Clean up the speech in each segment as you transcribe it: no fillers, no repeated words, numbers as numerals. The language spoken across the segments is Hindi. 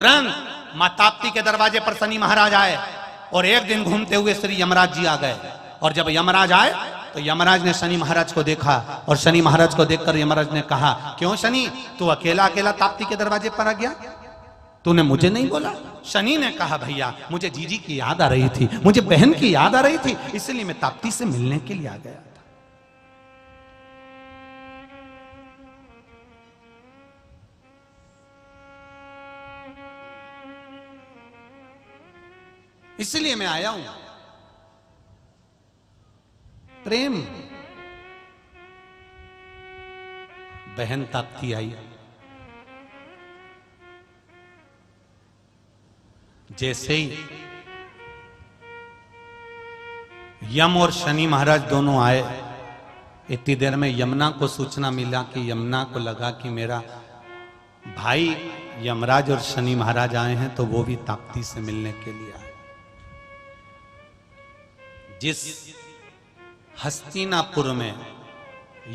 तुरंत मां ताप्ती के दरवाजे पर शनि महाराज आए और एक दिन घूमते हुए श्री यमराज जी आ गए। और जब यमराज आए तो यमराज ने शनि महाराज को देखा और शनि महाराज को देखकर यमराज ने कहा, क्यों शनि, तू अकेला अकेला ताप्ती के दरवाजे पर आ गया, तूने मुझे नहीं बोला? शनि ने कहा, भैया मुझे जीजी की याद आ रही थी, मुझे बहन की याद आ रही थी, इसलिए मैं ताप्ती से मिलने के लिए आ गया था। इसलिए मैं आया हूं। प्रेम, बहन ताप्ती आई। जैसे ही यम और शनि महाराज दोनों आए, इतनी देर में यमुना को सूचना मिला कि यमुना को लगा कि मेरा भाई यमराज और शनि महाराज आए हैं, तो वो भी ताप्ती से मिलने के लिए आए। जिस हस्तिनापुर में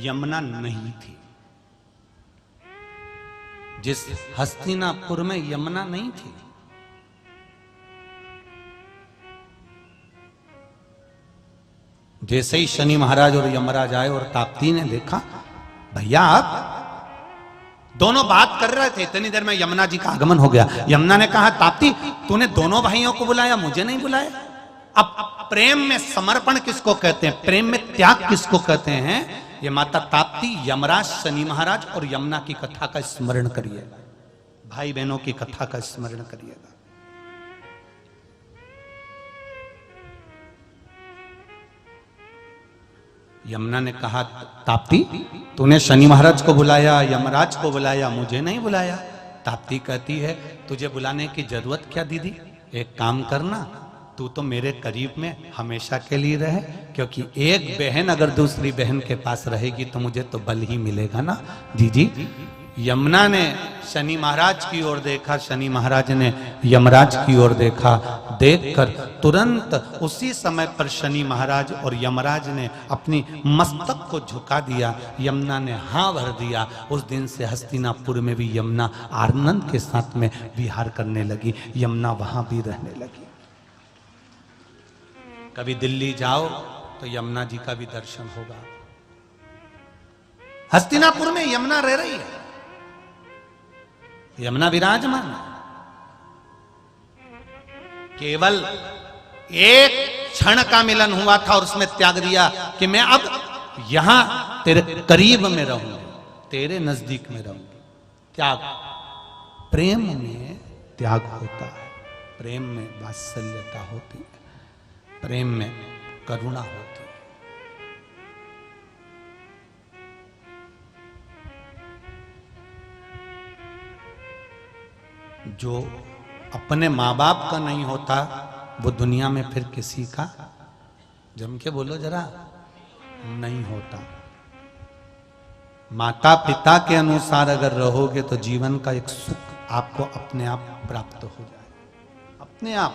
यमुना नहीं थी, जिस हस्तिनापुर में यमुना नहीं थी, जैसे ही शनि महाराज और यमराज आए और ताप्ती ने देखा, भैया आप दोनों बात कर रहे थे, इतनी देर में यमुना जी का आगमन हो गया। यमुना ने कहा, ताप्ती तूने दोनों भाइयों को बुलाया, मुझे नहीं बुलाया। अब प्रेम में समर्पण किसको कहते हैं, प्रेम में त्याग किसको कहते हैं? ये माता ताप्ती, यमराज, शनि महाराज और यमुना की कथा का स्मरण करिएगा, भाई बहनों की कथा का स्मरण करिएगा। यमुना ने कहा, ताप्ती तूने शनि महाराज को बुलाया, यमराज को बुलाया, मुझे नहीं बुलाया। ताप्ती कहती है, तुझे बुलाने की जरूरत क्या दीदी, एक काम करना, तू तो मेरे करीब में हमेशा के लिए रहे, क्योंकि एक बहन अगर दूसरी बहन के पास रहेगी तो मुझे तो बल ही मिलेगा ना। जी। यमुना ने शनि महाराज की ओर देखा, शनि महाराज ने यमराज की ओर देखा। देखकर तुरंत उसी समय पर शनि महाराज और यमराज ने अपनी मस्तक को झुका दिया, यमुना ने हाँ भर दिया। उस दिन से हस्तिनापुर में भी यमुना आनंद के साथ में विहार करने लगी, यमुना वहां भी रहने लगी। कभी दिल्ली जाओ तो यमुना जी का भी दर्शन होगा। हस्तिनापुर में यमुना रह रही है, यमुना विराजमान। केवल एक क्षण का मिलन हुआ था और उसमें त्याग दिया कि मैं अब यहां तेरे करीब में रहूंगी, तेरे नजदीक में रहूंगी। त्याग, प्रेम में त्याग होता है, प्रेम में वात्सल्यता होती है, प्रेम में करुणा होती है। जो अपने माँ बाप का नहीं होता वो दुनिया में फिर किसी का, जम के बोलो जरा, नहीं होता। माता पिता के अनुसार अगर रहोगे तो जीवन का एक सुख आपको अपने आप प्राप्त हो जाए, अपने आप।